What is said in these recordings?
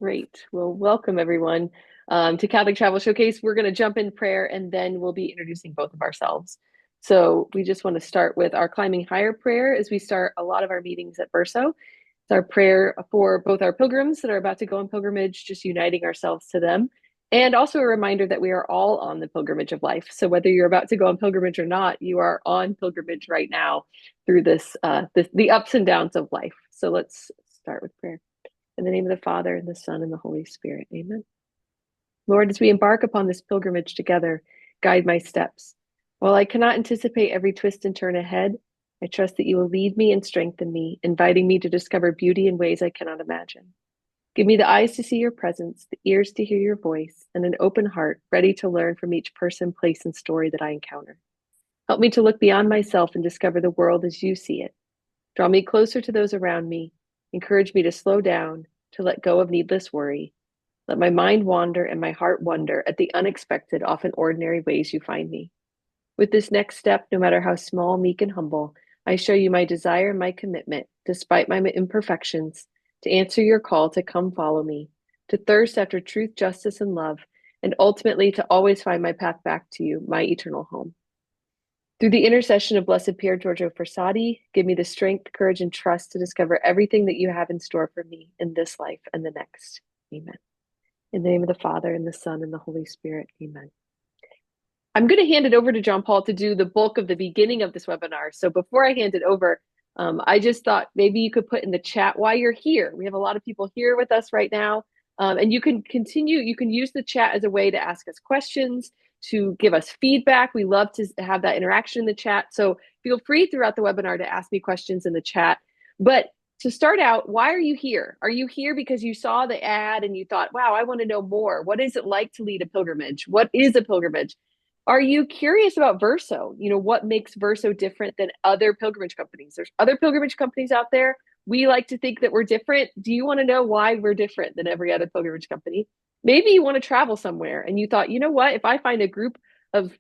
Great. Well, welcome everyone to Catholic Travel Showcase. We're going to jump in prayer and then we'll be introducing both of ourselves. So we just want to start with our climbing higher prayer as we start a lot of our meetings at Verso. It's our prayer for both our pilgrims that are about to go on pilgrimage, just uniting ourselves to them. And also a reminder that we are all on the pilgrimage of life. So whether you're about to go on pilgrimage or not, you are on pilgrimage right now through the ups and downs of life. So let's start with prayer. In the name of the Father, and the Son, and the Holy Spirit. Amen. Lord, as we embark upon this pilgrimage together, guide my steps. While I cannot anticipate every twist and turn ahead, I trust that you will lead me and strengthen me, inviting me to discover beauty in ways I cannot imagine. Give me the eyes to see your presence, the ears to hear your voice, and an open heart ready to learn from each person, place, and story that I encounter. Help me to look beyond myself and discover the world as you see it. Draw me closer to those around me. Encourage me to slow down, to let go of needless worry. Let my mind wander and my heart wonder at the unexpected, often ordinary ways you find me. With this next step, no matter how small, meek, and humble, I show you my desire and my commitment, despite my imperfections, to answer your call to come follow me, to thirst after truth, justice, and love, and ultimately to always find my path back to you, my eternal home. Through the intercession of Blessed Pier Giorgio Frassati, give me the strength, courage, and trust to discover everything that you have in store for me in this life and the next. Amen. In the name of the Father, and the Son, and the Holy Spirit. Amen. I'm going to hand it over to John Paul to do the bulk of the beginning of this webinar. So before I hand it over, I just thought maybe you could put in the chat why you're here. We have a lot of people here with us right now. And you can use the chat as a way to ask us questions, to give us feedback. We love to have that interaction in the chat. So feel free throughout the webinar to ask me questions in the chat. But to start out, why are you here? Are you here because you saw the ad and you thought, wow, I want to know more? What is it like to lead a pilgrimage? What is a pilgrimage? Are you curious about Verso? You know, what makes Verso different than other pilgrimage companies? There's other pilgrimage companies out there. We like to think that we're different. Do you want to know why we're different than every other pilgrimage company? Maybe you want to travel somewhere and you thought, you know what, if I find a group of,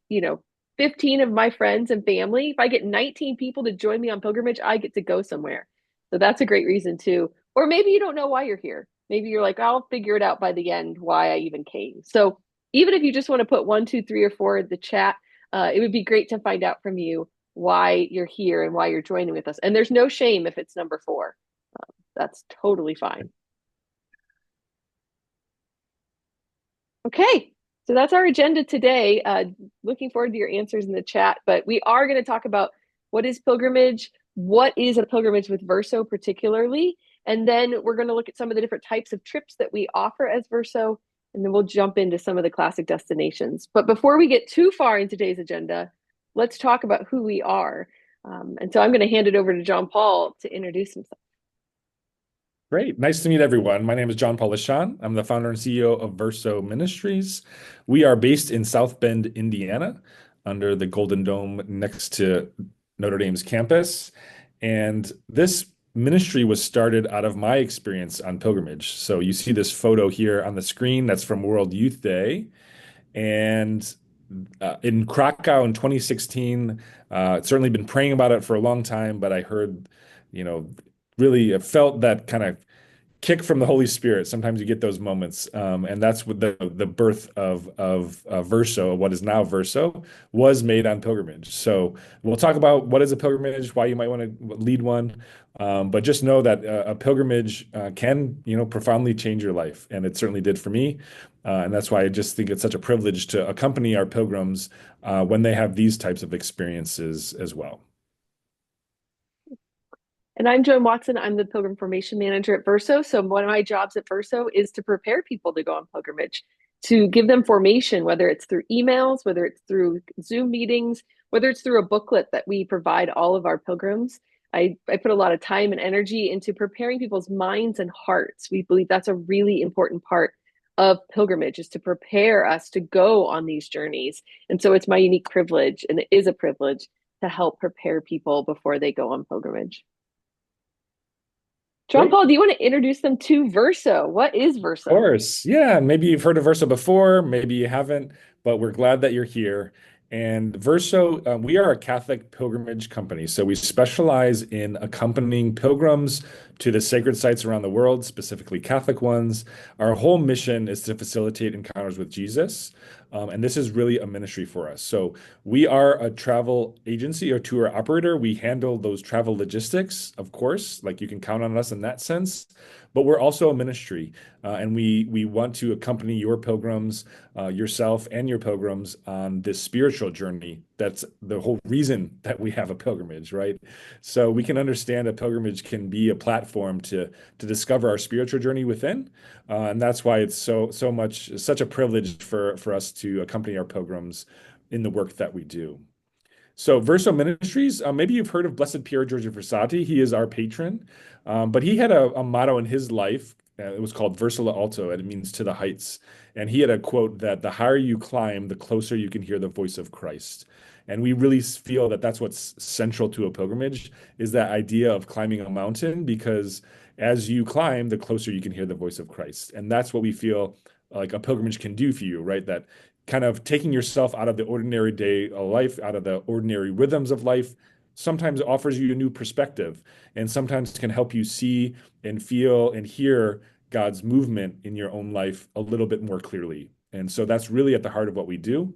15 of my friends and family, if I get 19 people to join me on pilgrimage, I get to go somewhere. So that's a great reason too. Or maybe you don't know why you're here. Maybe you're like, I'll figure it out by the end why I even came. So even if you just want to put 1, 2, 3, or 4 in the chat, it would be great to find out from you why you're here and why you're joining with us. And there's no shame if it's number 4. That's totally fine. Okay, so that's our agenda today. Looking forward to your answers in the chat, but we are going to talk about what is pilgrimage, what is a pilgrimage with Verso particularly, and then we're going to look at some of the different types of trips that we offer as Verso, and then we'll jump into some of the classic destinations. But before we get too far in today's agenda, let's talk about who we are. And so I'm going to hand it over to John Paul to introduce himself. Great. Nice to meet everyone. My name is John Paul Lishan. I'm the founder and CEO of Verso Ministries. We are based in South Bend, Indiana, under the Golden Dome next to Notre Dame's campus. And this ministry was started out of my experience on pilgrimage. So you see this photo here on the screen. That's from World Youth Day. And in Krakow in 2016, certainly been praying about it for a long time, but I heard, really felt that kind of kick from the Holy Spirit. Sometimes you get those moments, and that's what the birth of Verso, what is now Verso, was made on pilgrimage. So we'll talk about what is a pilgrimage, why you might want to lead one, but just know that a pilgrimage can, profoundly change your life, and it certainly did for me. And that's why I just think it's such a privilege to accompany our pilgrims when they have these types of experiences as well. And I'm Joan Watson. I'm the Pilgrim Formation Manager at Verso. So one of my jobs at Verso is to prepare people to go on pilgrimage, to give them formation, whether it's through emails, whether it's through Zoom meetings, whether it's through a booklet that we provide all of our pilgrims. I put a lot of time and energy into preparing people's minds and hearts. We believe that's a really important part of pilgrimage, is to prepare us to go on these journeys. And so it's my unique privilege, and it is a privilege, to help prepare people before they go on pilgrimage. John Paul, do you want to introduce them to Verso? What is Verso? Of course. Yeah, maybe you've heard of Verso before, maybe you haven't, but we're glad that you're here. And Verso, we are a Catholic pilgrimage company. So we specialize in accompanying pilgrims to the sacred sites around the world, specifically Catholic ones. Our whole mission is to facilitate encounters with Jesus. And this is really a ministry for us. So we are a travel agency or tour operator. We handle those travel logistics, of course, like you can count on us in that sense. But we're also a ministry, and we want to accompany your pilgrims, yourself and your pilgrims on this spiritual journey. That's the whole reason that we have a pilgrimage, right? So we can understand a pilgrimage can be a platform to discover our spiritual journey within, and that's why it's such a privilege for us to accompany our pilgrims in the work that we do. So Verso Ministries, maybe you've heard of Blessed Pier Giorgio Frassati. He is our patron, but he had a motto in his life. It was called Verso Alto, and it means to the heights. And he had a quote that the higher you climb, the closer you can hear the voice of Christ. And we really feel that that's what's central to a pilgrimage is that idea of climbing a mountain, because as you climb, the closer you can hear the voice of Christ. And that's what we feel like a pilgrimage can do for you, right? That kind of taking yourself out of the ordinary day of life, out of the ordinary rhythms of life, sometimes offers you a new perspective and sometimes can help you see and feel and hear God's movement in your own life a little bit more clearly. And so that's really at the heart of what we do.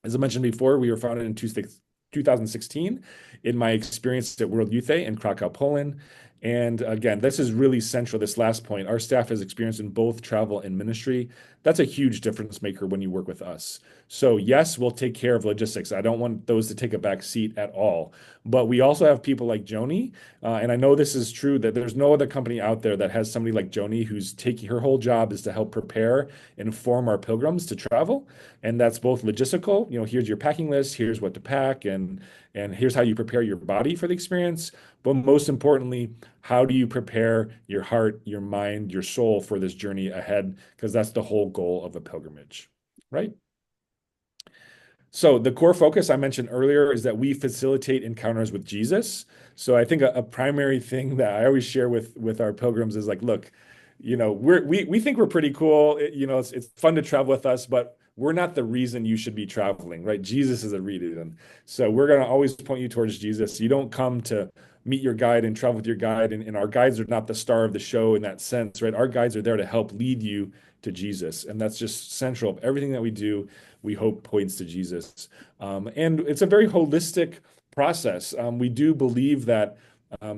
As I mentioned before, we were founded in 2016 in my experience at World Youth Day in Krakow, Poland. And again, this is really central, this last point. Our staff has experience in both travel and ministry. That's a huge difference maker when you work with us. So yes, we'll take care of logistics. I don't want those to take a back seat at all. But we also have people like Joni, and I know this is true that there's no other company out there that has somebody like Joni who's taking her whole job is to help prepare and inform our pilgrims to travel. And that's both logistical, here's your packing list, here's what to pack, and here's how you prepare your body for the experience. But most importantly, how do you prepare your heart, your mind, your soul for this journey ahead? Because that's the whole goal of a pilgrimage, right? So the core focus I mentioned earlier is that we facilitate encounters with Jesus. So I think a primary thing that I always share with our pilgrims is like, look, we think we're pretty cool. It's fun to travel with us, but we're not the reason you should be traveling, right? Jesus is a reason. So we're going to always point you towards Jesus. You don't come to meet your guide and travel with your guide, and our guides are not the star of the show in that sense, right? Our guides are there to help lead you to Jesus, and that's just central. Everything that we do, we hope points to Jesus. And it's a very holistic process. We do believe that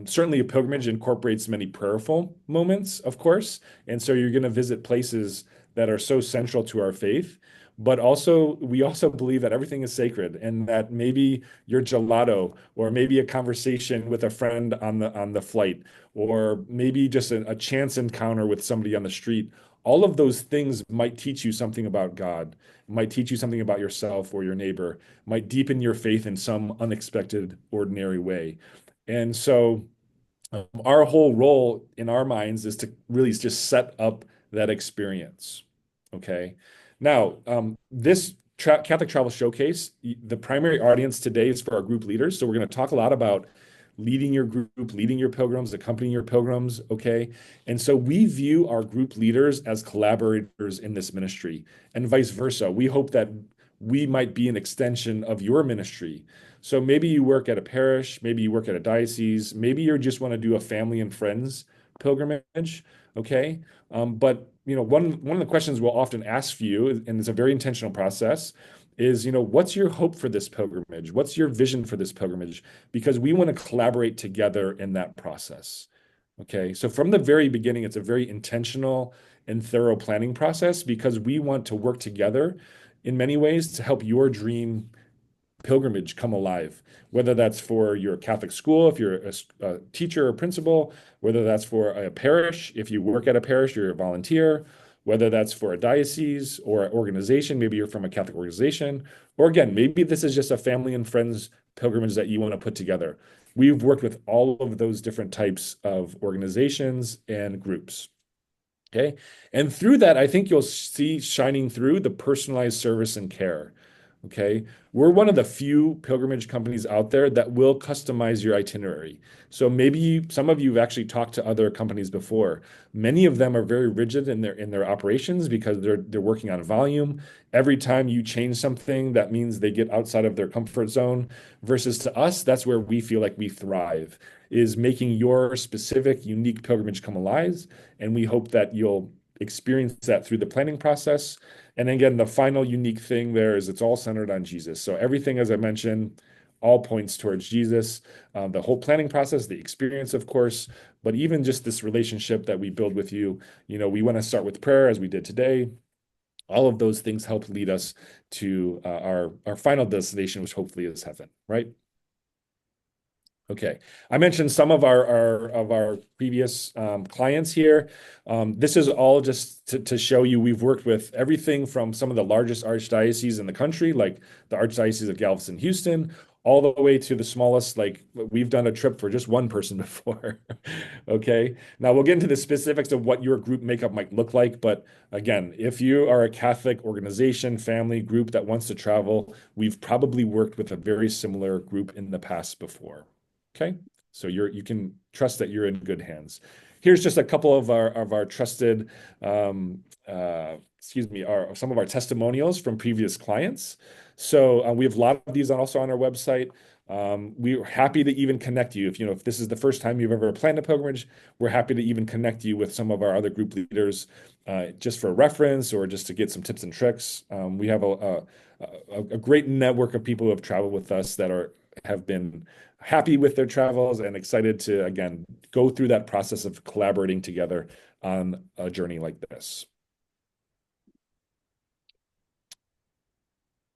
certainly a pilgrimage incorporates many prayerful moments, of course. And so you're going to visit places that are so central to our faith. But also, we also believe that everything is sacred and that maybe your gelato or maybe a conversation with a friend on the flight or maybe just a chance encounter with somebody on the street, all of those things might teach you something about God, might teach you something about yourself or your neighbor, might deepen your faith in some unexpected, ordinary way. And so our whole role in our minds is to really just set up that experience. Okay. Now, this Catholic Travel Showcase, the primary audience today is for our group leaders. So we're going to talk a lot about leading your group, leading your pilgrims, accompanying your pilgrims. Okay. And so we view our group leaders as collaborators in this ministry and vice versa. We hope that we might be an extension of your ministry. So maybe you work at a parish, maybe you work at a diocese, maybe you just want to do a family and friends pilgrimage. Okay. But one of the questions we'll often ask you, and it's a very intentional process, is what's your hope for this pilgrimage? What's your vision for this pilgrimage? Because we want to collaborate together in that process. Okay. So from the very beginning, it's a very intentional and thorough planning process because we want to work together in many ways to help your dream pilgrimage come alive, whether that's for your Catholic school, if you're a teacher or principal, whether that's for a parish, if you work at a parish, you're a volunteer, whether that's for a diocese or an organization, maybe you're from a Catholic organization, or again, maybe this is just a family and friends pilgrimage that you want to put together. We've worked with all of those different types of organizations and groups. Okay. And through that, I think you'll see shining through the personalized service and care. Okay. We're one of the few pilgrimage companies out there that will customize your itinerary. So maybe some of you have actually talked to other companies before. Many of them are very rigid in their operations because they're working on volume. Every time you change something, that means they get outside of their comfort zone. Versus to us, that's where we feel like we thrive. is making your specific, unique pilgrimage come alive. And we hope that you'll experience that through the planning process. And again, the final unique thing there is it's all centered on Jesus. So everything, as I mentioned, all points towards Jesus. The whole planning process, the experience, of course, but even just this relationship that we build with you. We want to start with prayer as we did today. All of those things help lead us to our final destination, which hopefully is heaven, right? Okay. I mentioned some of our previous clients here. This is all just to show you we've worked with everything from some of the largest archdioceses in the country, like the Archdiocese of Galveston, Houston, all the way to the smallest, like we've done a trip for just one person before. Okay. Now we'll get into the specifics of what your group makeup might look like. But again, if you are a Catholic organization, family group that wants to travel, we've probably worked with a very similar group in the past before. Okay, so you can trust that you're in good hands. Here's just a couple of our trusted, some of our testimonials from previous clients. So we have a lot of these also on our website. We're happy to even connect you. If this is the first time you've ever planned a pilgrimage, we're happy to even connect you with some of our other group leaders, just for reference or just to get some tips and tricks. We have a great network of people who have traveled with us that have been happy with their travels and excited to, again, go through that process of collaborating together on a journey like this.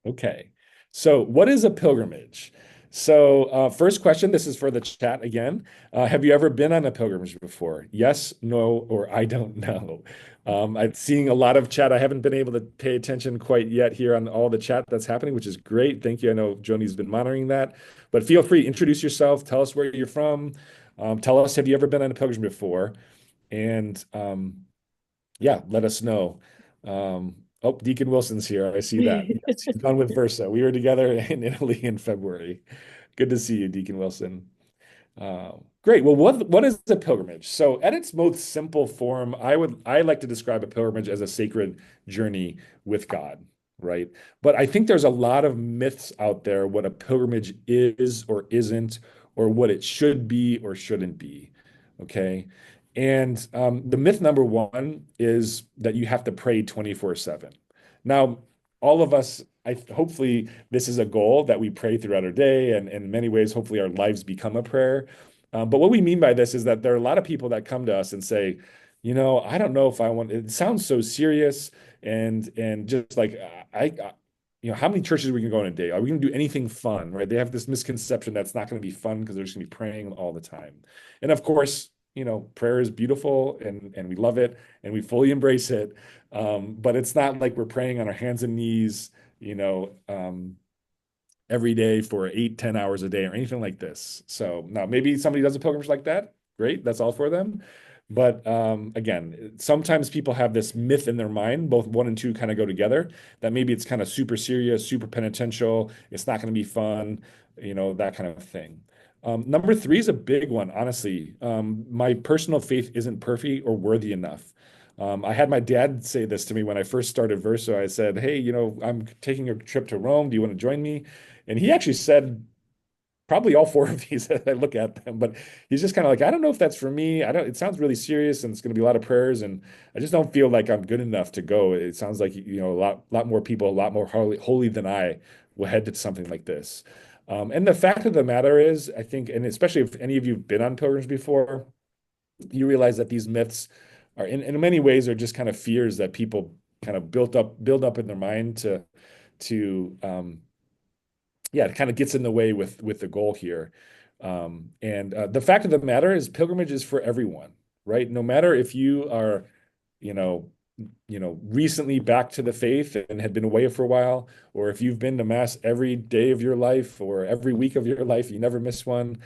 Okay, so what is a pilgrimage? So, first question, this is for the chat again. Have you ever been on a pilgrimage before? Yes, no, or I don't know. I'm seeing a lot of chat. I haven't been able to pay attention quite yet here on all the chat that's happening, which is great. Thank you. I know Joni's been monitoring that. But feel free, introduce yourself, tell us where you're from. Tell us, have you ever been on a pilgrimage before? And yeah, let us know. Oh, Deacon Wilson's here. I see that. Yes, he's gone with Versa. We were together in Italy in February. Good to see you, Deacon Wilson. Great. Well, what is a pilgrimage? So, at its most simple form, I like to describe a pilgrimage as a sacred journey with God, right? But I think there's a lot of myths out there what a pilgrimage is or isn't, or what it should be or shouldn't be. Okay. And the myth number one is that you have to pray 24/7. Now, all of us, hopefully, this is a goal that we pray throughout our day, and in many ways, hopefully, our lives become a prayer. But what we mean by this is that there are a lot of people that come to us and say, I don't know if I want. It sounds so serious, and just like how many churches are we going to go in a day? Are we going to do anything fun? Right? They have this misconception that's not going to be fun because they're just going to be praying all the time. And of course, prayer is beautiful and we love it and we fully embrace it. But it's not like we're praying on our hands and knees, every day for 8, 10 hours a day or anything like this. So now maybe somebody does a pilgrimage like that. Great. That's all for them. But again, sometimes people have this myth in their mind, both one and two kind of go together, that maybe it's kind of super serious, super penitential. It's not going to be fun, that kind of thing. Number three is a big one, honestly. My personal faith isn't perfect or worthy enough. I had my dad say this to me when I first started Verso. I said, "Hey, I'm taking a trip to Rome. Do you want to join me?" And he actually said probably all four of these as I look at them, but he's just kind of like, I don't know if that's for me. I don't, it sounds really serious and it's going to be a lot of prayers. And I just don't feel like I'm good enough to go. It sounds like, a lot more people, a lot more holy than I will head to something like this. And the fact of the matter is, I think, and especially if any of you have been on pilgrims before, you realize that these myths are in many ways are just kind of fears that people kind of build up in their mind to yeah, it kind of gets in the way with the goal here. And the fact of the matter is pilgrimage is for everyone, right? No matter if you are, you know, recently back to the faith and had been away for a while, or if you've been to mass every day of your life or every week of your life, you never miss one.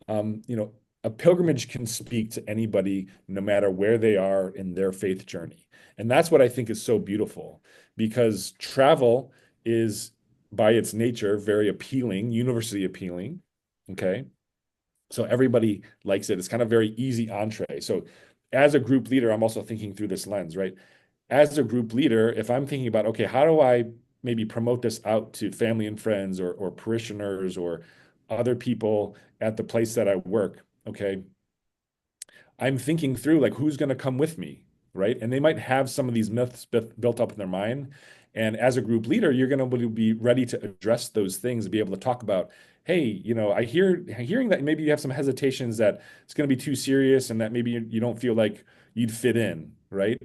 Um, you know, a pilgrimage can speak to anybody, no matter where they are in their faith journey. And that's what I think is so beautiful because travel is by its nature very appealing, universally appealing. Okay. So everybody likes it. It's kind of very easy entree. So as a group leader, I'm also thinking through this lens, right? As a group leader, if I'm thinking about, okay, how do I maybe promote this out to family and friends or parishioners or other people at the place that I work? okay, I'm thinking through like who's going to come with me, right? And they might have some of these myths built up in their mind. And as a group leader, you're going to be ready to address those things and be able to talk about, hey, hearing that maybe you have some hesitations that it's going to be too serious and that maybe you don't feel like you'd fit in, right?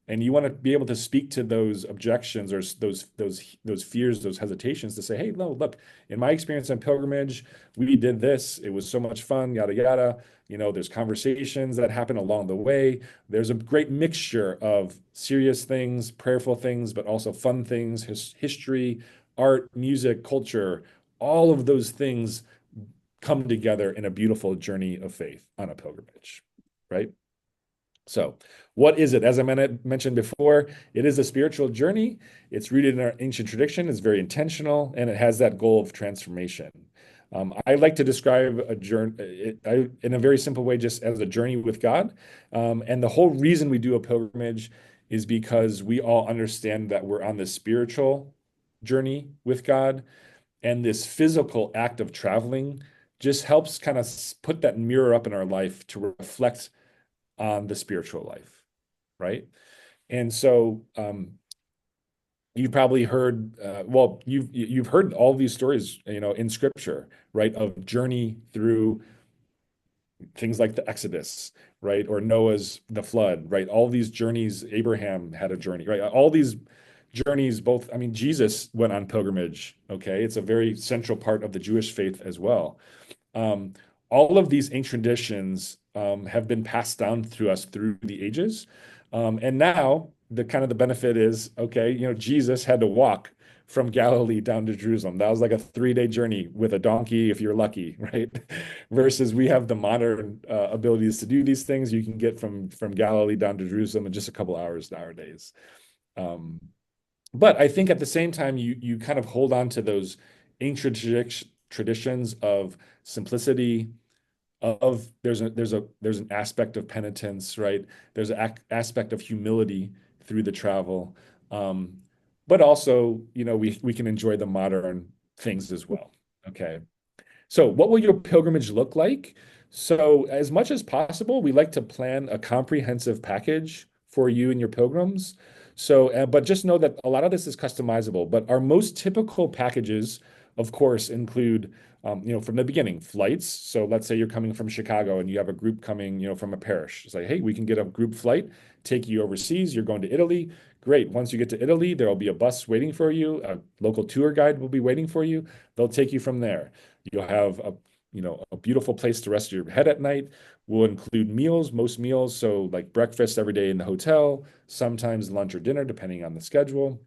And you want to be able to speak to those objections or those fears, those hesitations to say, hey, no, look, in my experience on pilgrimage, we did this. It was so much fun, yada yada. There's conversations that happen along the way. There's a great mixture of serious things, prayerful things, but also fun things, history, art, music, culture. All of those things come together in a beautiful journey of faith on a pilgrimage, right? So, what is it? As I mentioned before, it is a spiritual journey. It's rooted in our ancient tradition, it's very intentional, and it has that goal of transformation. I like to describe a journey in a very simple way, just as a journey with God. And the whole reason we do a pilgrimage is because we all understand that we're on this spiritual journey with God, and this physical act of traveling just helps kind of put that mirror up in our life to reflect on the spiritual life, right? And so you've probably heard, well, you've heard all these stories, in Scripture, right, of journey through things like the Exodus, right, or Noah's the flood, right? All these journeys, Abraham had a journey, right? All these journeys, both, I mean, Jesus went on pilgrimage, okay? It's a very central part of the Jewish faith as well. Um, all of these ancient traditions have been passed down to us through the ages. And now the kind of the benefit is, okay, Jesus had to walk from Galilee down to Jerusalem. That was like a 3-day journey with a donkey if you're lucky, right? Versus we have the modern abilities to do these things. You can get from Galilee down to Jerusalem in just a couple hours nowadays. Um, but I think at the same time, you kind of hold on to those ancient traditions of simplicity, of there's an aspect of penitence, right? There's an aspect of humility through the travel. Um, but also, we can enjoy the modern things as well. Okay. So, what will your pilgrimage look like? So, as much as possible, we like to plan a comprehensive package for you and your pilgrims. So, but just know that a lot of this is customizable. But our most typical packages, of course, include, from the beginning, flights. So, let's say you're coming from Chicago and you have a group coming, from a parish. It's like, hey, we can get a group flight, take you overseas. You're going to Italy. Great. Once you get to Italy, there will be a bus waiting for you. A local tour guide will be waiting for you. They'll take you from there. You'll have a beautiful place to rest your head at night. We'll include meals, most meals, so like breakfast every day in the hotel, sometimes lunch or dinner, depending on the schedule.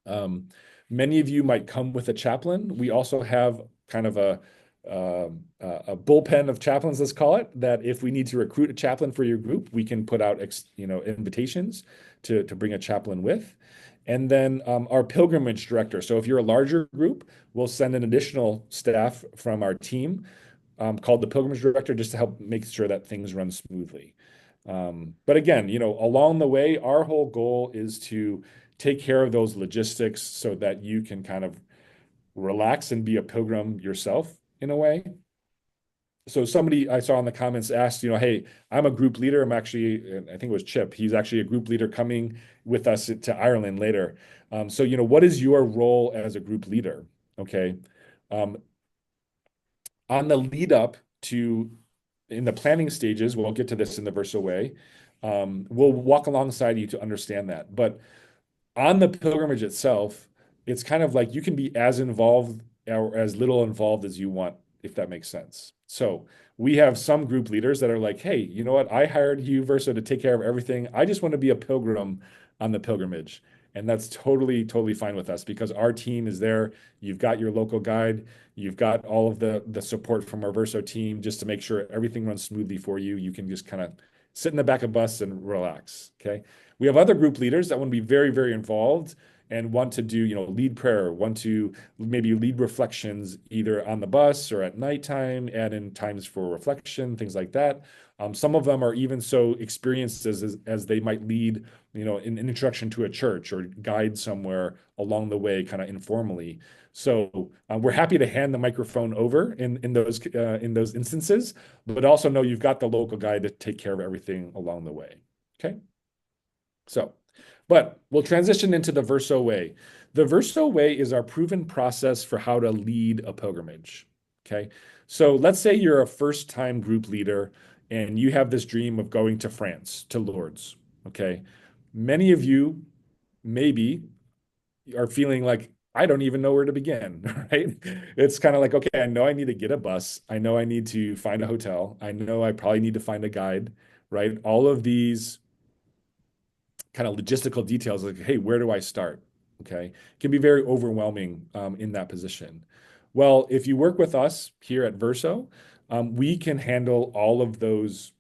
Um, Many of you might come with a chaplain. We also have kind of a bullpen of chaplains, let's call it, that if we need to recruit a chaplain for your group, we can put out invitations to bring a chaplain with. And then our pilgrimage director. So if you're a larger group, we'll send an additional staff from our team called the pilgrimage director just to help make sure that things run smoothly. But again, along the way, our whole goal is to take care of those logistics so that you can kind of relax and be a pilgrim yourself in a way. So somebody I saw in the comments asked, hey, I'm a group leader. I'm actually, I think it was Chip. He's actually a group leader coming with us to Ireland later. So, what is your role as a group leader? Okay. Um, on the lead up to in the planning stages, we'll get to this in the Verso Way. We'll walk alongside you to understand that. But on the pilgrimage itself, it's kind of like you can be as involved or as little involved as you want, if that makes sense. So we have some group leaders that are like, hey, you know what? I hired you, Verso, to take care of everything. I just want to be a pilgrim on the pilgrimage. And that's totally, totally fine with us because our team is there. You've got your local guide. You've got all of the support from our Verso team just to make sure everything runs smoothly for you. You can just kind of sit in the back of bus and relax. Okay. We have other group leaders that want to be very, very involved and want to do, lead prayer, want to maybe lead reflections either on the bus or at nighttime, add in times for reflection, things like that. Some of them are even so experienced as they might lead, an introduction to a church or guide somewhere along the way, kind of informally. So we're happy to hand the microphone over in those instances, but also know you've got the local guide to take care of everything along the way. Okay. So, but we'll transition into the Verso Way. The Verso Way is our proven process for how to lead a pilgrimage. Okay. So let's say you're a first-time group leader and you have this dream of going to France, to Lourdes. Okay. Many of you maybe are feeling like, I don't even know where to begin, right? It's kind of like, okay, I know I need to get a bus. I know I need to find a hotel. I know I probably need to find a guide, right? All of these kind of logistical details, like, hey, where do I start? Okay, can be very overwhelming in that position. Well, if you work with us here at Verso, we can handle all of those.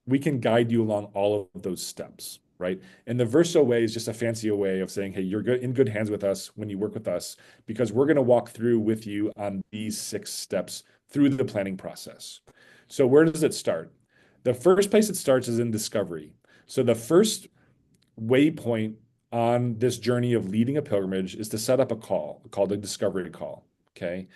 We can guide you along all of those steps, right? And the Verso way is just a fancier way of saying, hey, you're good in good hands with us when you work with us, because we're going to walk through with you on these 6 steps through the planning process. So where does it start? The first place it starts is in discovery. So the first waypoint on this journey of leading a pilgrimage is to set up a call called a discovery call. Okay.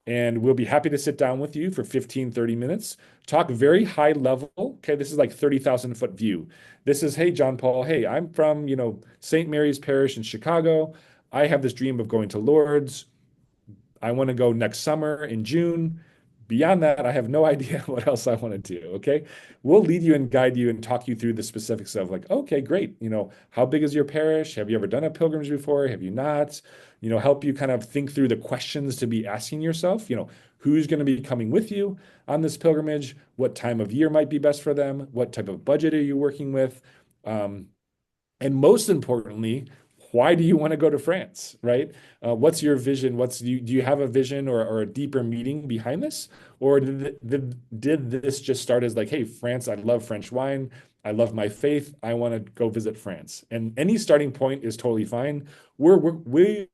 And we'll be happy to sit down with you for 15, 30 minutes, talk very high level. Okay. This is like 30,000-foot view. This is, hey, John Paul, hey, I'm from, St. Mary's Parish in Chicago. I have this dream of going to Lourdes. I want to go next summer in June. Beyond that, I have no idea what else I want to do. Okay. We'll lead you and guide you and talk you through the specifics of like, okay, great. How big is your parish? Have you ever done a pilgrimage before? Have you not? Help you kind of think through the questions to be asking yourself, who's going to be coming with you on this pilgrimage? What time of year might be best for them? What type of budget are you working with? Um, and most importantly, why do you want to go to France, right? What's your vision? Do you have a vision or a deeper meaning behind this? Or did this just start as like, hey, France, I love French wine. I love my faith. I want to go visit France. And any starting point is totally fine. We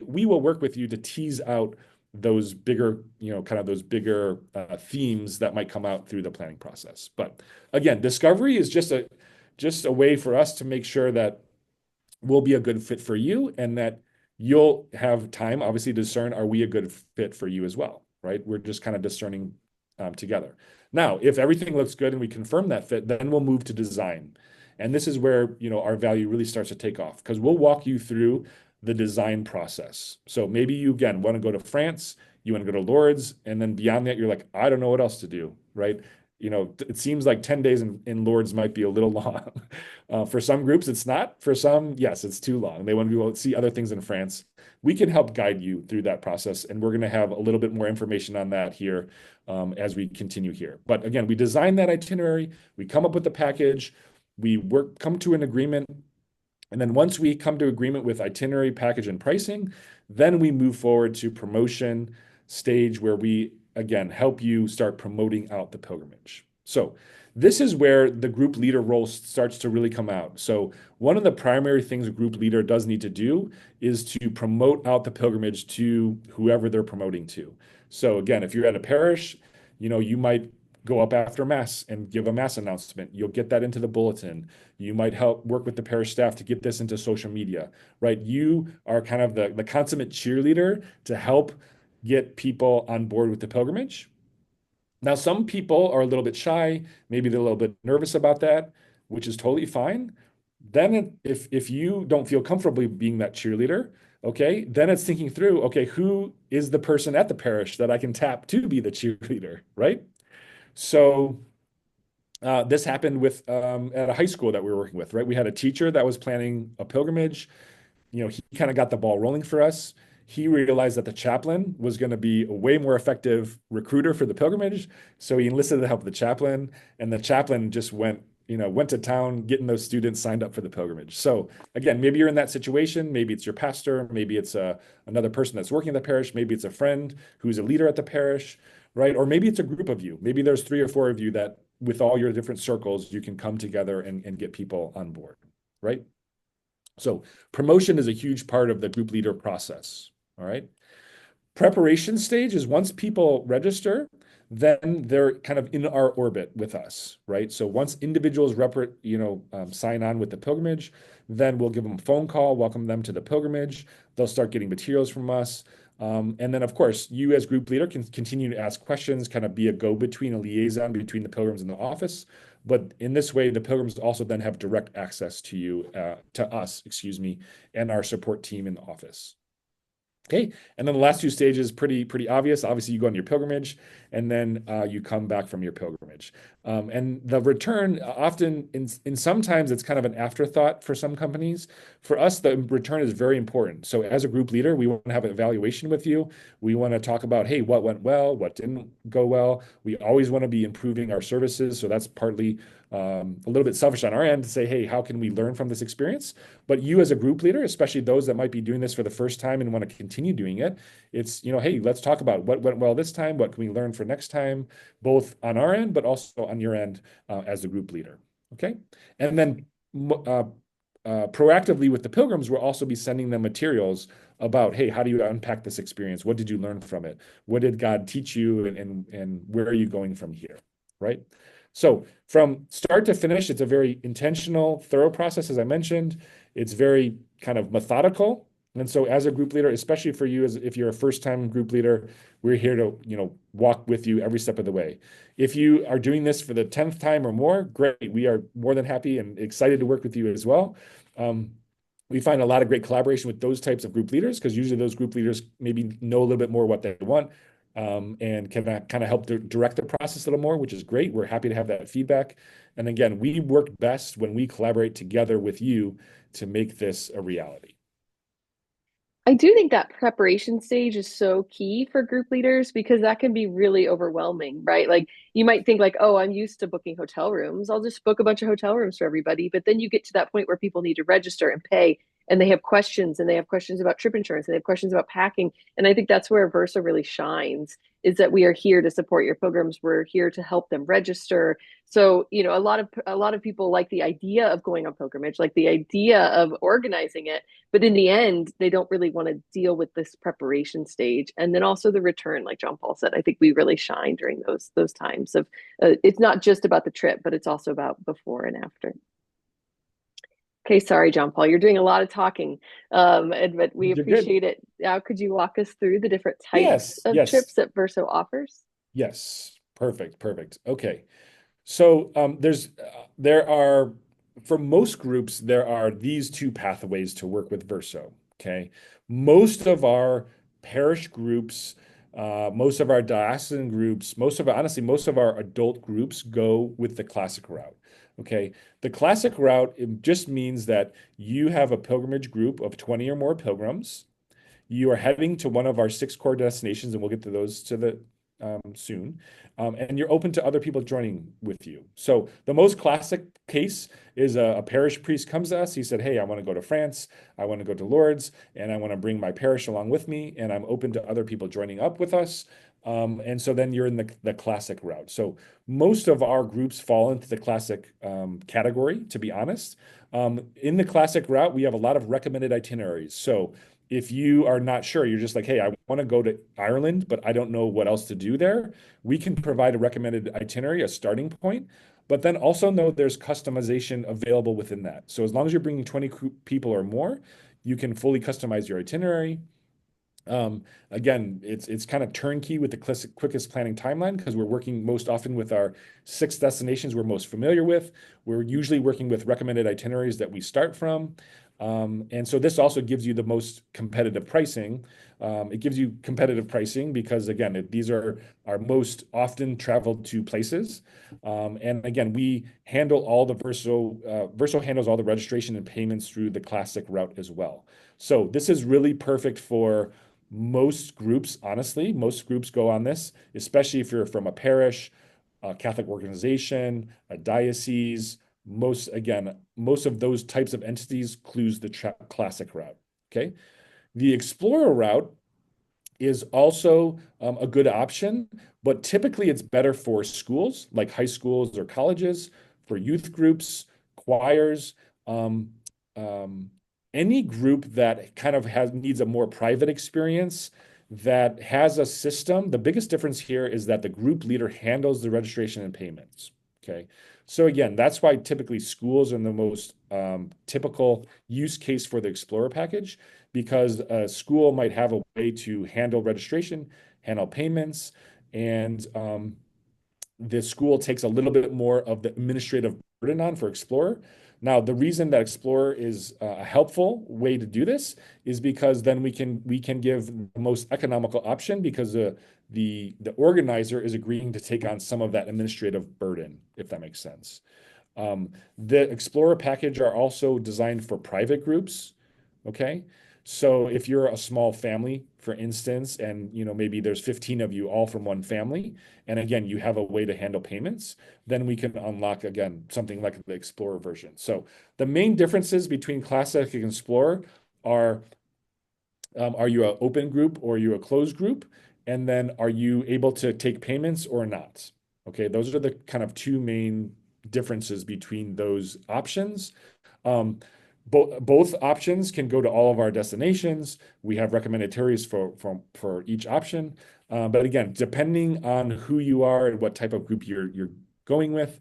will work with you to tease out those bigger, kind of those bigger themes that might come out through the planning process. But again, discovery is just a way for us to make sure that will be a good fit for you and that you'll have time, obviously, to discern, are we a good fit for you as well, right? We're just kind of discerning together. Now, if everything looks good and we confirm that fit, then we'll move to design. And this is where, our value really starts to take off because we'll walk you through the design process. So maybe you, again, want to go to France, you want to go to Lourdes, and then beyond that, you're like, I don't know what else to do, right? It seems like 10 days in Lourdes might be a little long. For some groups, it's not. For some, yes, it's too long. They want to be able to see other things in France. We can help guide you through that process, and we're going to have a little bit more information on that here as we continue here. But again, we design that itinerary, we come up with the package, come to an agreement, and then once we come to agreement with itinerary, package, and pricing, then we move forward to promotion stage where we, again, help you start promoting out the pilgrimage. So this is where the group leader role starts to really come out. So one of the primary things a group leader does need to do is to promote out the pilgrimage to whoever they're promoting to. So again, if you're at a parish, you might go up after mass and give a mass announcement. You'll get that into the bulletin. You might help work with the parish staff to get this into social media, right? You are kind of the consummate cheerleader to help get people on board with the pilgrimage. Now, some people are a little bit shy, maybe they're a little bit nervous about that, which is totally fine. Then if you don't feel comfortable being that cheerleader, okay, then it's thinking through, okay, who is the person at the parish that I can tap to be the cheerleader, right? So this happened with at a high school that we were working with, right? We had a teacher that was planning a pilgrimage. He kind of got the ball rolling for us. He realized that the chaplain was going to be a way more effective recruiter for the pilgrimage. So he enlisted the help of the chaplain, and the chaplain just went to town getting those students signed up for the pilgrimage. So again, maybe you're in that situation. Maybe it's your pastor. Maybe it's another person that's working at the parish. Maybe it's a friend who's a leader at the parish, right? Or maybe it's a group of you. Maybe there's 3 or 4 of you that with all your different circles, you can come together and get people on board, right? So promotion is a huge part of the group leader process. All right. Preparation stage is once people register, then they're kind of in our orbit with us, right? So once individuals sign on with the pilgrimage, then we'll give them a phone call, welcome them to the pilgrimage. They'll start getting materials from us. And then, of course, you as group leader can continue to ask questions, kind of be a go-between, a liaison between the pilgrims and the office. But in this way, the pilgrims also then have direct access to you, to us, excuse me, and our support team in the office. Okay, and then the last two stages, pretty obvious. Obviously, you go on your pilgrimage, and then you come back from your pilgrimage. And the return, often in sometimes it's kind of an afterthought for some companies. For us, the return is very important. So as a group leader, we want to have an evaluation with you. We want to talk about, hey, what went well, what didn't go well. We always want to be improving our services. So that's partly a little bit selfish on our end to say, hey, how can we learn from this experience? But you as a group leader, especially those that might be doing this for the first time and want to continue doing it, it's, hey, let's talk about what went well this time. What can we learn for next time, both on our end, but also on your end as the group leader. Okay. And then proactively with the pilgrims, we'll also be sending them materials about, hey, how do you unpack this experience? What did you learn from it? What did God teach you? And where are you going from here? Right. So from start to finish, it's a very intentional, thorough process, as I mentioned. It's very kind of methodical. And so as a group leader, especially for you, as if you're a first-time group leader, we're here to, walk with you every step of the way. If you are doing this for the 10th time or more, great. We are more than happy and excited to work with you as well. We find a lot of great collaboration with those types of group leaders because usually those group leaders maybe know a little bit more what they want, and can kind of help direct the process a little more, which is great. We're happy to have that feedback. And again, we work best when we collaborate together with you to make this a reality. I do think that preparation stage is so key for group leaders because that can be really overwhelming, right? Like you might think like, oh, I'm used to booking hotel rooms. I'll just book a bunch of hotel rooms for everybody. But then you get to that point where people need to register and pay and they have questions and they have questions about trip insurance and they have questions about packing. And I think that's where Versa really shines is that we are here to support your pilgrims. We're here to help them register. So, a lot of people like the idea of going on pilgrimage, like the idea of organizing it, but in the end they don't really want to deal with this preparation stage and then also the return like John Paul said. I think we really shine during those times of it's not just about the trip but it's also about before and after. Okay, sorry John Paul, you're doing a lot of talking, but we You're good. appreciate it. Now could you walk us through the different types Yes, of yes, trips that Verso offers? yes. Perfect, perfect. Okay. So there are for most groups there are these two pathways to work with Verso. Okay, most of our parish groups, most of our diocesan groups, most of our adult groups go with the classic route. Okay, the classic route it just means that you have a pilgrimage group of 20 or more pilgrims. You are heading to one of our six core destinations, and we'll get to those soon. And you're open to other people joining with you. So the most classic case is a parish priest comes to us. He said, "Hey, I want to go to France. I want to go to Lourdes, and I want to bring my parish along with me, and I'm open to other people joining up with us." And so then you're in the classic route. So most of our groups fall into the classic category, to be honest. In the classic route, we have a lot of recommended itineraries. So if you are not sure, you're just like, hey, I want to go to Ireland, but I don't know what else to do there, we can provide a recommended itinerary, a starting point, but then also know there's customization available within that. So as long as you're bringing 20 people or more, you can fully customize your itinerary. Again, it's kind of turnkey with the quickest planning timeline because we're working most often with our six destinations we're most familiar with. We're usually working with recommended itineraries that we start from. And so this also gives you the most competitive pricing. It gives you competitive pricing because, again, these are our most often traveled to places. And again, we handle all the Verso handles all the registration and payments through the classic route as well. So this is really perfect for most groups, honestly. Most groups go on this, especially if you're from a parish, a Catholic organization, a diocese. Most of those types of entities clues the classic route. Okay. The Explorer route is also a good option, but typically it's better for schools like high schools or colleges, for youth groups, choirs, um, um, any group that kind of needs a more private experience that has a system. The biggest difference here is that the group leader handles the registration and payments. Okay. So again, that's why typically schools are the most typical use case for the Explorer package, because a school might have a way to handle registration, handle payments, and the school takes a little bit more of the administrative burden on for Explorer. Now, the reason that Explorer is a helpful way to do this is because then we can give the most economical option, because the organizer is agreeing to take on some of that administrative burden, if that makes sense. The Explorer package are also designed for private groups. Okay. So if you're a small family, for instance, and maybe there's 15 of you all from one family, and again, you have a way to handle payments, then we can unlock again something like the Explorer version. So the main differences between Classic and Explorer are you an open group or are you a closed group? And then are you able to take payments or not? Okay, those are the kind of two main differences between those options. Both options can go to all of our destinations. We have recommended itineraries for each option. But again, depending on who you are and what type of group you're going with,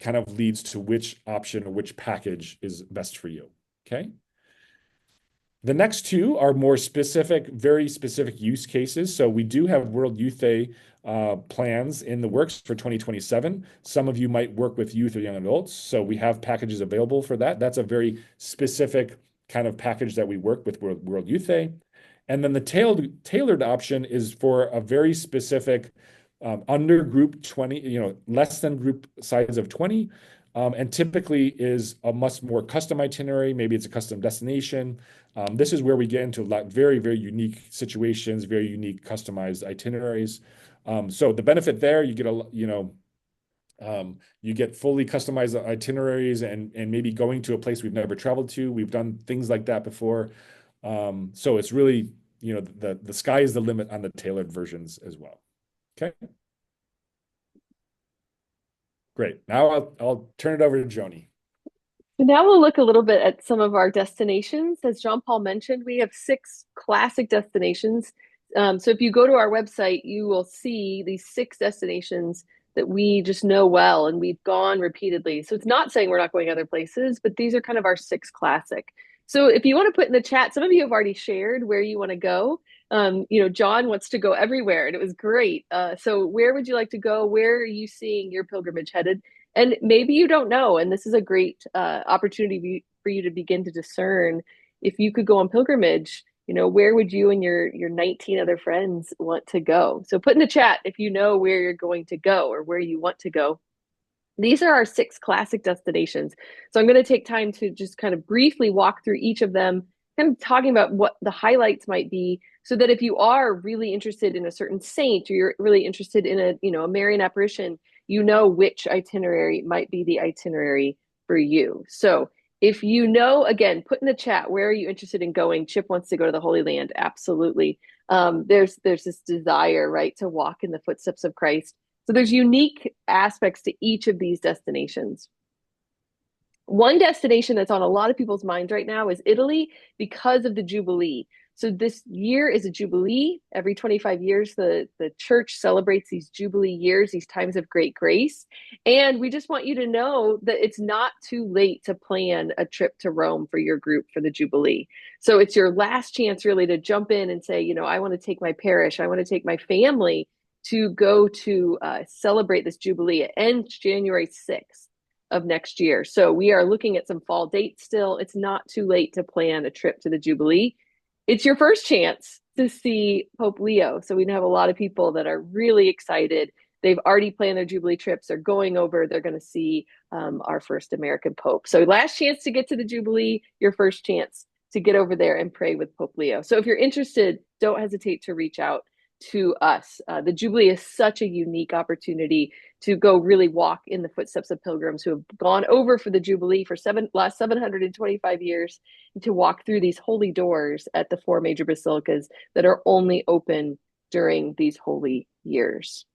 kind of leads to which option or which package is best for you. Okay. The next two are more specific, very specific use cases. So we do have World Youth Day plans in the works for 2027. Some of you might work with youth or young adults, so we have packages available for that. That's a very specific kind of package that we work with World Youth Day. And then the tailored option is for a very specific under group 20, less than group size of 20, and typically is a much more custom itinerary. Maybe it's a custom destination. This is where we get into very, very unique situations, very unique customized itineraries. So the benefit there, you get fully customized itineraries and maybe going to a place we've never traveled to. We've done things like that before. So it's really, the sky is the limit on the tailored versions as well. Okay. Great. Now I'll turn it over to Joni. So now we'll look a little bit at some of our destinations. As John Paul mentioned, we have 6 classic destinations. So if you go to our website, you will see these 6 destinations that we just know well and we've gone repeatedly. So it's not saying we're not going other places, but these are kind of our 6 classic. So if you want to put in the chat, some of you have already shared where you want to go. John wants to go everywhere, and it was great. So where would you like to go? Where are you seeing your pilgrimage headed? And maybe you don't know, and this is a great opportunity for you to begin to discern if you could go on pilgrimage. Where would you and your 19 other friends want to go? So put in the chat if you know where you're going to go or where you want to go. These are our 6 classic destinations. So I'm going to take time to just kind of briefly walk through each of them, kind of talking about what the highlights might be, so that if you are really interested in a certain saint or you're really interested in a Marian apparition, you know which itinerary might be the itinerary for you. So if again, put in the chat, where are you interested in going? Chip wants to go to the Holy Land. Absolutely. There's this desire, right, to walk in the footsteps of Christ. So there's unique aspects to each of these destinations. One destination that's on a lot of people's minds right now is Italy, because of the Jubilee. So this year is a Jubilee. Every 25 years, the church celebrates these Jubilee years, these times of great grace. And we just want you to know that it's not too late to plan a trip to Rome for your group for the Jubilee. So it's your last chance really to jump in and say, I want to take my parish, I want to take my family to go to celebrate this Jubilee. It ends January 6th of next year. So we are looking at some fall dates still. It's not too late to plan a trip to the Jubilee. It's your first chance to see Pope Leo. So we have a lot of people that are really excited. They've already planned their Jubilee trips. They're going over. They're going to see our first American Pope. So last chance to get to the Jubilee, your first chance to get over there and pray with Pope Leo. So if you're interested, don't hesitate to reach out to us. The Jubilee is such a unique opportunity to go really walk in the footsteps of pilgrims who have gone over for the Jubilee for last 725 years, and to walk through these holy doors at the 4 major basilicas that are only open during these holy years.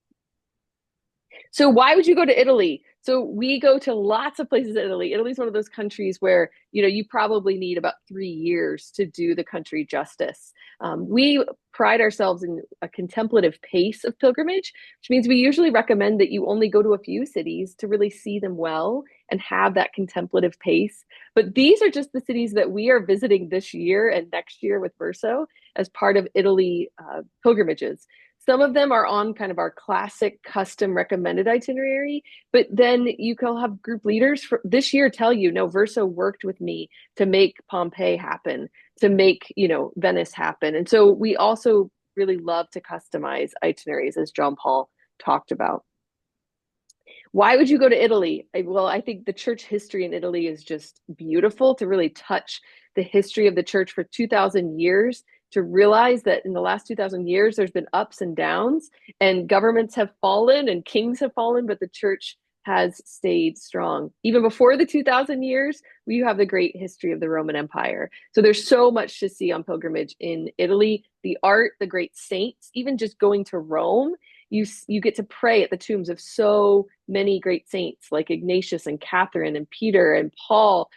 So why would you go to Italy? So we go to lots of places in Italy. Italy's one of those countries where, you probably need about 3 years to do the country justice. We pride ourselves in a contemplative pace of pilgrimage, which means we usually recommend that you only go to a few cities to really see them well and have that contemplative pace. But these are just the cities that we are visiting this year and next year with Verso as part of Italy pilgrimages. Some of them are on kind of our classic custom recommended itinerary, but then you can have group leaders for this year tell you, no, Verso worked with me to make Pompeii happen, to make, Venice happen. And so we also really love to customize itineraries, as John Paul talked about. Why would you go to Italy? Well, I think the church history in Italy is just beautiful to really touch the history of the church for 2,000 years, to realize that in the last 2,000 years, there's been ups and downs, and governments have fallen and kings have fallen, but the church has stayed strong. Even before the 2,000 years, we have the great history of the Roman Empire. So there's so much to see on pilgrimage in Italy. The art, the great saints, even just going to Rome, you get to pray at the tombs of so many great saints like Ignatius and Catherine and Peter and Paul,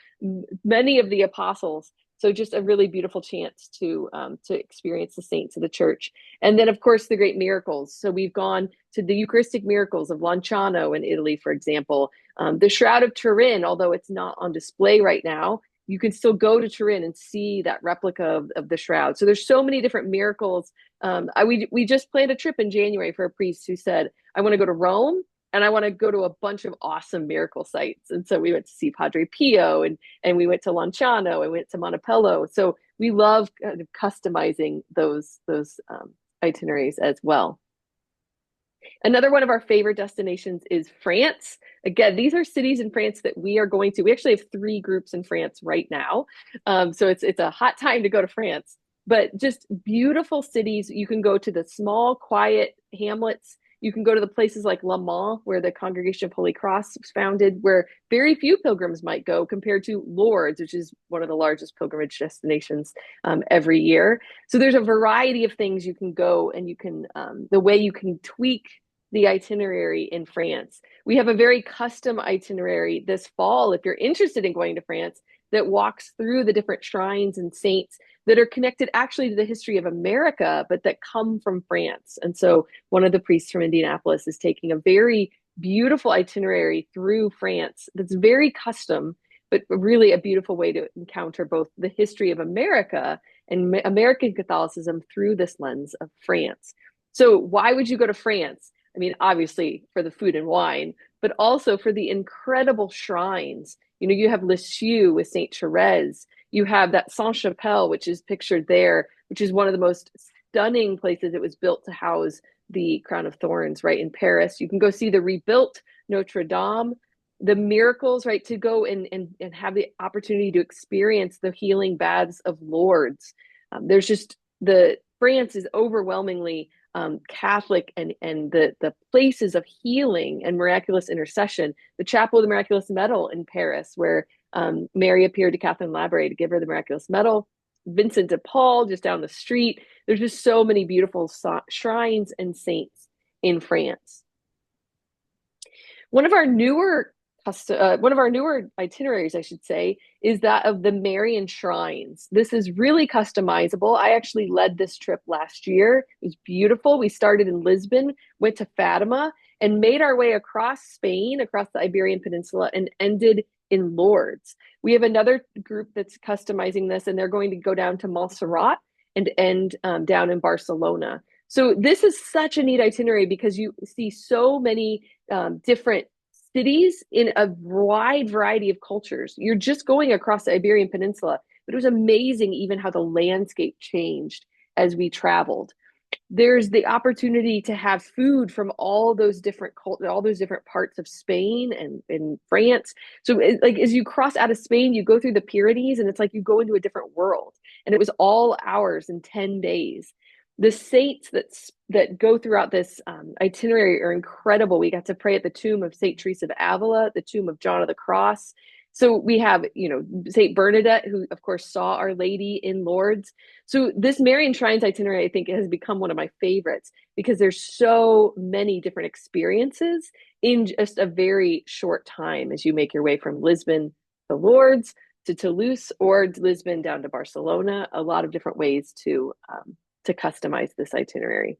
many of the apostles. So just a really beautiful chance to experience the saints of the church. And then, of course, the great miracles. So we've gone to the Eucharistic miracles of Lanciano in Italy, for example. The Shroud of Turin, although it's not on display right now, you can still go to Turin and see that replica of the shroud. So there's so many different miracles. We just planned a trip in January for a priest who said, I want to go to Rome and I want to go to a bunch of awesome miracle sites. And so we went to see Padre Pio, and we went to Lanciano and went to Montepello. So we love kind of customizing those itineraries as well. Another one of our favorite destinations is France. Again, these are cities in France that we are going to. We actually have 3 groups in France right now. So it's a hot time to go to France, but just beautiful cities. You can go to the small, quiet hamlets. You can go to the places like Le Mans, where the Congregation of Holy Cross was founded, where very few pilgrims might go compared to Lourdes, which is one of the largest pilgrimage destinations every year. So there's a variety of things you can go, and you can the way you can tweak the itinerary in France. We have a very custom itinerary this fall, if you're interested in going to France, that walks through the different shrines and saints that are connected actually to the history of America, but that come from France. And so one of the priests from Indianapolis is taking a very beautiful itinerary through France that's very custom, but really a beautiful way to encounter both the history of America and American Catholicism through this lens of France. So why would you go to France? I mean, obviously for the food and wine, but also for the incredible shrines. You have Lisieux with Saint Therese. You have that Sainte-Chapelle, which is pictured there, which is one of the most stunning places. It was built to house the Crown of Thorns, right, in Paris. You can go see the rebuilt Notre Dame, the miracles, right, to go and have the opportunity to experience the healing baths of Lourdes. There's just France is overwhelmingly Catholic, and the places of healing and miraculous intercession. The Chapel of the Miraculous Medal in Paris, where Mary appeared to Catherine Labouré to give her the miraculous medal. Vincent de Paul just down the street. There's just so many beautiful shrines and saints in France. One of our newer itineraries, I should say, is that of the Marian shrines. This is really customizable. I actually led this trip last year. It was beautiful. We started in Lisbon, went to Fatima, and made our way across Spain, across the Iberian Peninsula, and ended in Lourdes. We have another group that's customizing this, and they're going to go down to Montserrat and end down in Barcelona. So this is such a neat itinerary because you see so many different cities in a wide variety of cultures. You're just going across the Iberian Peninsula, but it was amazing even how the landscape changed as we traveled. There's the opportunity to have food from all those different parts of Spain and in France. So like as you cross out of Spain, you go through the Pyrenees, and it's like you go into a different world. And it was all ours in 10 days. The saints that go throughout this itinerary are incredible. We got to pray at the tomb of Saint Teresa of Avila, the tomb of John of the Cross, So we have, Saint Bernadette, who of course saw Our Lady in Lourdes. So this Marian Shrines itinerary, I think, has become one of my favorites because there's so many different experiences in just a very short time as you make your way from Lisbon to Lourdes to Toulouse or Lisbon down to Barcelona. A lot of different ways to customize this itinerary.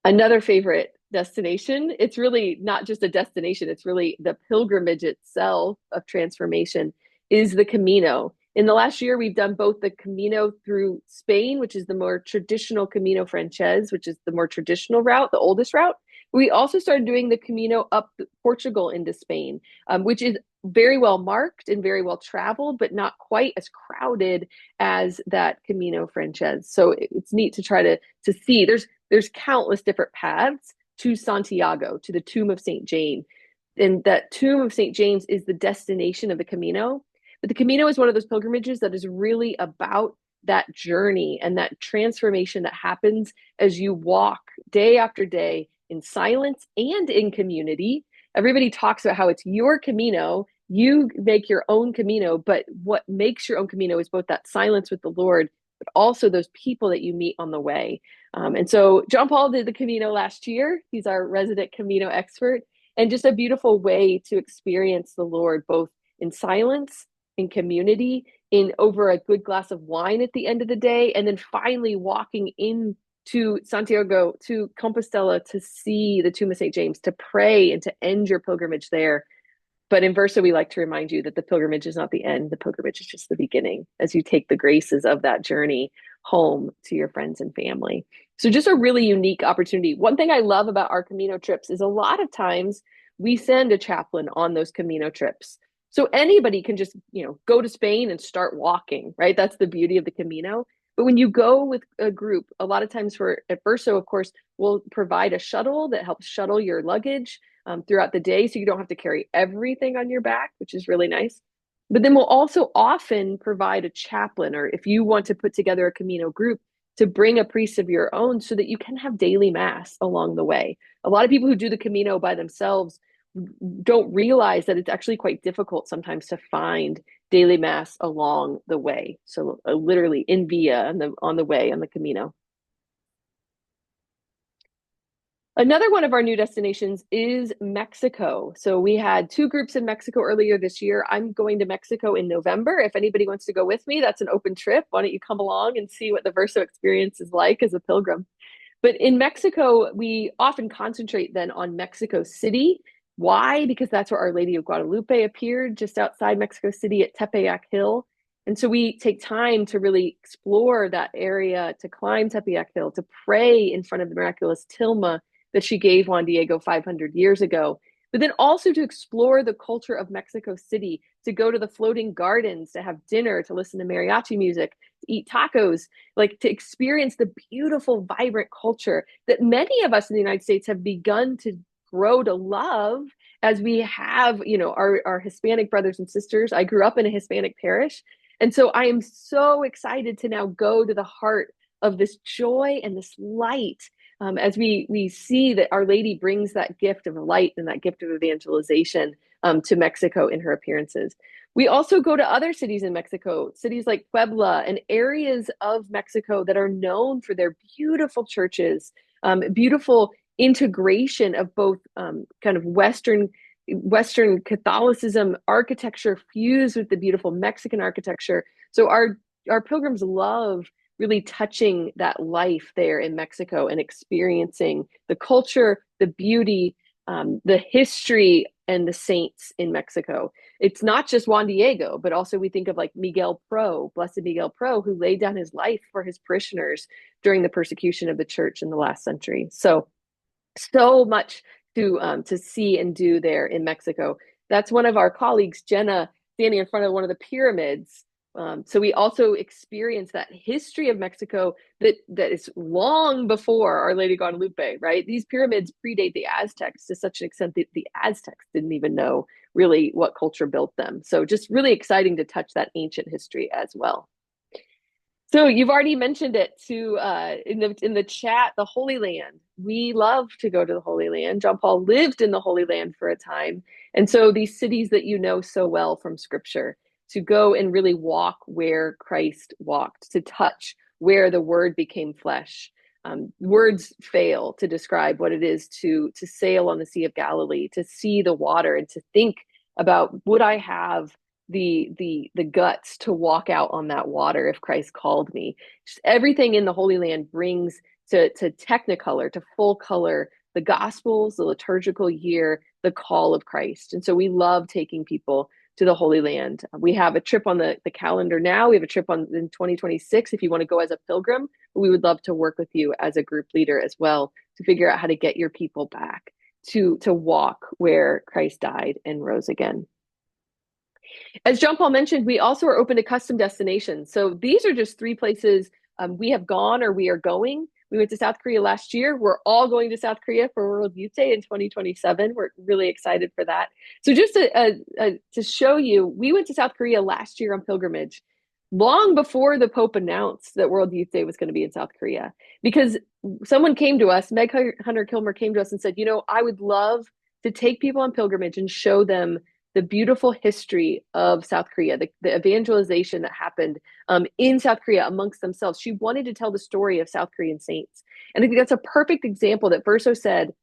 Another favorite destination, it's really not just a destination, it's really the pilgrimage itself of transformation, is the Camino. In the last year, we've done both the Camino through Spain, which is the more traditional Camino Frances, which is the more traditional route, the oldest route. We also started doing the Camino up Portugal into Spain, which is very well marked and very well traveled, but not quite as crowded as that Camino Frances. So it's neat to try to see. There's countless different paths to Santiago, to the tomb of St. James. And that tomb of St. James is the destination of the Camino. But the Camino is one of those pilgrimages that is really about that journey and that transformation that happens as you walk day after day in silence and in community. Everybody talks about how it's your Camino. You make your own Camino, but what makes your own Camino is both that silence with the Lord, but also those people that you meet on the way. And so John Paul did the Camino last year. He's our resident Camino expert, and just a beautiful way to experience the Lord, both in silence, in community, in over a good glass of wine at the end of the day, and then finally walking into Santiago, to Compostela, to see the tomb of St. James, to pray and to end your pilgrimage there. But in Verso, we like to remind you that the pilgrimage is not the end. The pilgrimage is just the beginning as you take the graces of that journey home to your friends and family. So just a really unique opportunity. One thing I love about our Camino trips is a lot of times we send a chaplain on those Camino trips. So anybody can just, go to Spain and start walking, right? That's the beauty of the Camino. But when you go with a group, a lot of times at Verso, of course, we'll provide a shuttle that helps shuttle your luggage throughout the day, so you don't have to carry everything on your back, which is really nice. But then we'll also often provide a chaplain, or if you want to put together a Camino group, to bring a priest of your own so that you can have daily mass along the way. A lot of people who do the Camino by themselves don't realize that it's actually quite difficult sometimes to find daily mass along the way. So literally in via on the way on the Camino. Another one of our new destinations is Mexico. So we had 2 groups in Mexico earlier this year. I'm going to Mexico in November. If anybody wants to go with me, that's an open trip. Why don't you come along and see what the Verso experience is like as a pilgrim? But in Mexico, we often concentrate then on Mexico City. Why? Because that's where Our Lady of Guadalupe appeared, just outside Mexico City at Tepeyac Hill. And so we take time to really explore that area, to climb Tepeyac Hill, to pray in front of the miraculous tilma that she gave Juan Diego 500 years ago, but then also to explore the culture of Mexico City, to go to the floating gardens, to have dinner, to listen to mariachi music, to eat tacos, like to experience the beautiful, vibrant culture that many of us in the United States have begun to grow to love as we have, our Hispanic brothers and sisters. I grew up in a Hispanic parish. And so I am so excited to now go to the heart of this joy and this light as we see that Our Lady brings that gift of light and that gift of evangelization to Mexico in her appearances. We also go to other cities in Mexico, cities like Puebla and areas of Mexico that are known for their beautiful churches, beautiful integration of both kind of Western Catholicism architecture fused with the beautiful Mexican architecture. So our pilgrims love really touching that life there in Mexico and experiencing the culture, the beauty, the history, and the saints in Mexico. It's not just Juan Diego, but also we think of like Miguel Pro, Blessed Miguel Pro, who laid down his life for his parishioners during the persecution of the church in the last century. So much to see and do there in Mexico. That's one of our colleagues, Jenna, standing in front of one of the pyramids. So we also experience that history of Mexico that is long before Our Lady Guadalupe, right? These pyramids predate the Aztecs to such an extent that the Aztecs didn't even know really what culture built them. So just really exciting to touch that ancient history as well. So you've already mentioned it in the chat, the Holy Land. We love to go to the Holy Land. John Paul lived in the Holy Land for a time. And so these cities that you know so well from scripture, to go and really walk where Christ walked, to touch where the word became flesh. Words fail to describe what it is to sail on the Sea of Galilee, to see the water, and to think about, would I have the guts to walk out on that water if Christ called me? Just everything in the Holy Land brings to technicolor, to full color, the Gospels, the liturgical year, the call of Christ. And so we love taking people to the Holy Land. We have a trip on the calendar now. We have a trip on in 2026 if you want to go as a pilgrim. We would love to work with you as a group leader as well to figure out how to get your people back to walk where Christ died and rose again. As John Paul mentioned, we also are open to custom destinations. So these are just three places we have gone or we are going. We went to South Korea last year. We're all going to South Korea for World Youth Day in 2027. We're really excited for that. So just to show you, we went to South Korea last year on pilgrimage, long before the Pope announced that World Youth Day was going to be in South Korea. Because someone came to us, Meg Hunter Kilmer came to us and said, I would love to take people on pilgrimage and show them the beautiful history of South Korea, the evangelization that happened in South Korea amongst themselves. She wanted to tell the story of South Korean saints. And I think that's a perfect example that Verso said,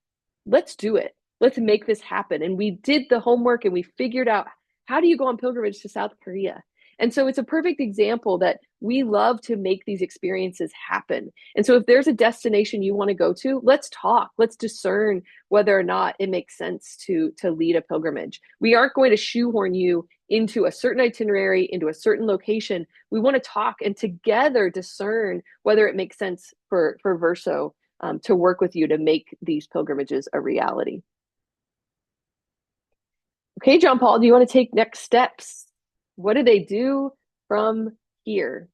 let's do it. Let's make this happen. And we did the homework and we figured out, how do you go on pilgrimage to South Korea? And so it's a perfect example that we love to make these experiences happen. And so if there's a destination you want to go to, let's talk. Let's discern whether or not it makes sense to lead a pilgrimage. We aren't going to shoehorn you into a certain itinerary, into a certain location. We want to talk and together discern whether it makes sense for Verso to work with you to make these pilgrimages a reality. Okay, John Paul, do you want to take next steps? What do they do from here?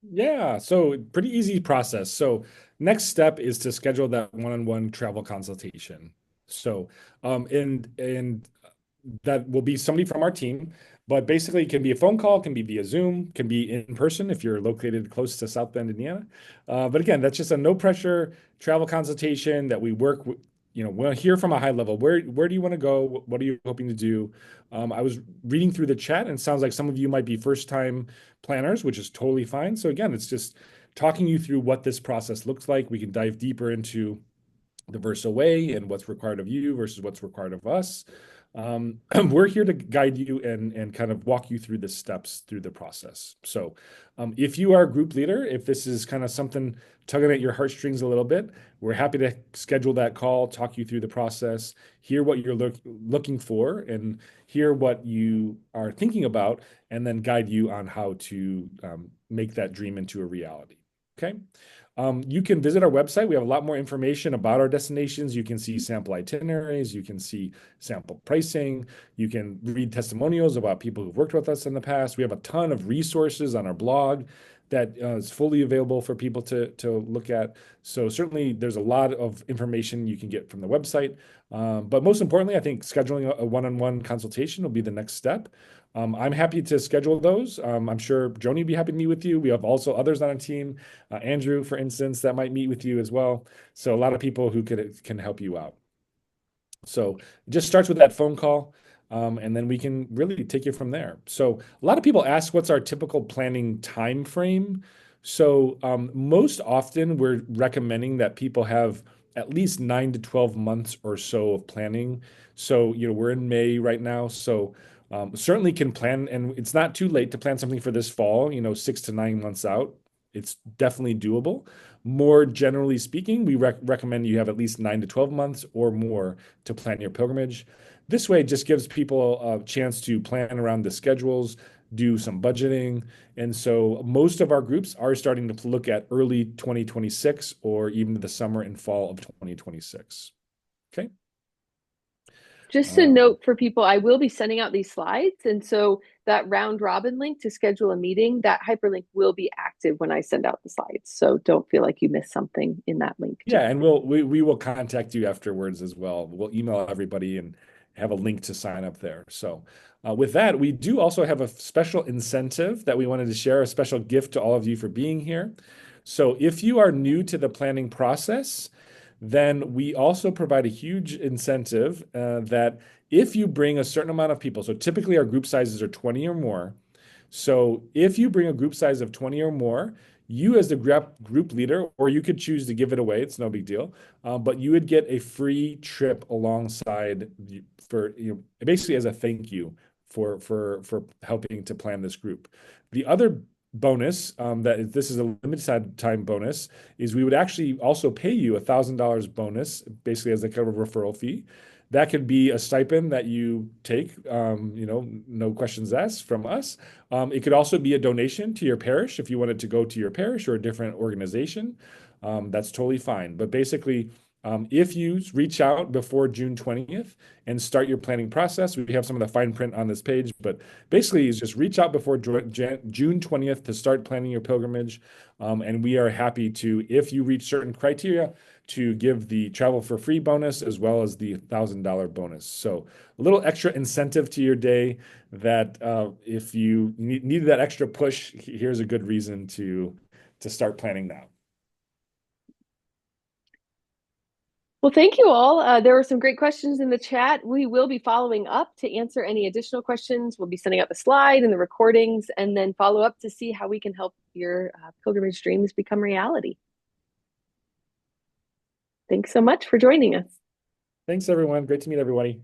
Yeah, so pretty easy process. So next step is to schedule that one-on-one travel consultation. So and that will be somebody from our team, but basically it can be a phone call, can be via Zoom, can be in person if you're located close to South Bend, Indiana. But again, that's just a no pressure travel consultation that we work with. We'll hear from a high level. Where do you want to go? What are you hoping to do? I was reading through the chat and it sounds like some of you might be first time planners, which is totally fine. So again, it's just talking you through what this process looks like. We can dive deeper into the Verso Way and what's required of you versus what's required of us. We're here to guide you and kind of walk you through the steps through the process. So if you are a group leader, if this is kind of something tugging at your heartstrings a little bit, we're happy to schedule that call, talk you through the process, hear what you're looking for, and hear what you are thinking about, and then guide you on how to make that dream into a reality. Okay. You can visit our website. We have a lot more information about our destinations. You can see sample itineraries. You can see sample pricing. You can read testimonials about people who've worked with us in the past. We have a ton of resources on our blog that is fully available for people to look at. So certainly there's a lot of information you can get from the website. But most importantly, I think scheduling a one-on-one consultation will be the next step. I'm happy to schedule those. I'm sure Joni would be happy to meet with you. We have also others on our team, Andrew, for instance, that might meet with you as well. So a lot of people who can help you out. So it just starts with that phone call, and then we can really take you from there. So a lot of people ask, what's our typical planning time frame? So most often we're recommending that people have at least 9 to 12 months or so of planning. So, we're in May right now. So certainly can plan, and it's not too late to plan something for this fall, 6 to 9 months out. It's definitely doable. More generally speaking, we recommend you have at least 9 to 12 months or more to plan your pilgrimage. This way, it just gives people a chance to plan around the schedules, do some budgeting. And so most of our groups are starting to look at early 2026 or even the summer and fall of 2026. Okay. Just a note for people, I will be sending out these slides. And so that round robin link to schedule a meeting, that hyperlink will be active when I send out the slides. So don't feel like you missed something in that link. Yeah, and we will contact you afterwards as well. We'll email everybody and have a link to sign up there. So with that, we do also have a special incentive that we wanted to share, a special gift to all of you for being here. So if you are new to the planning process, then we also provide a huge incentive that if you bring a certain amount of people, so typically our group sizes are 20 or more. So if you bring a group size of 20 or more, you as the group leader, or you could choose to give it away, it's no big deal, but you would get a free trip alongside for, basically as a thank you for helping to plan this group. The other bonus, this is a limited time bonus, is we would actually also pay you $1,000 bonus, basically as a kind of referral fee. That could be a stipend that you take, no questions asked from us. It could also be a donation to your parish if you wanted to go to your parish or a different organization. That's totally fine. But basically, if you reach out before June 20th and start your planning process, we have some of the fine print on this page, but basically is just reach out before June 20th to start planning your pilgrimage. And we are happy to, if you reach certain criteria, to give the travel for free bonus as well as the $1,000 bonus. So a little extra incentive to your day that if you needed that extra push, here's a good reason to start planning now. Well, thank you all. There were some great questions in the chat. We will be following up to answer any additional questions. We'll be sending out the slide and the recordings, and then follow up to see how we can help your pilgrimage dreams become reality. Thanks so much for joining us. Thanks, everyone. Great to meet everybody.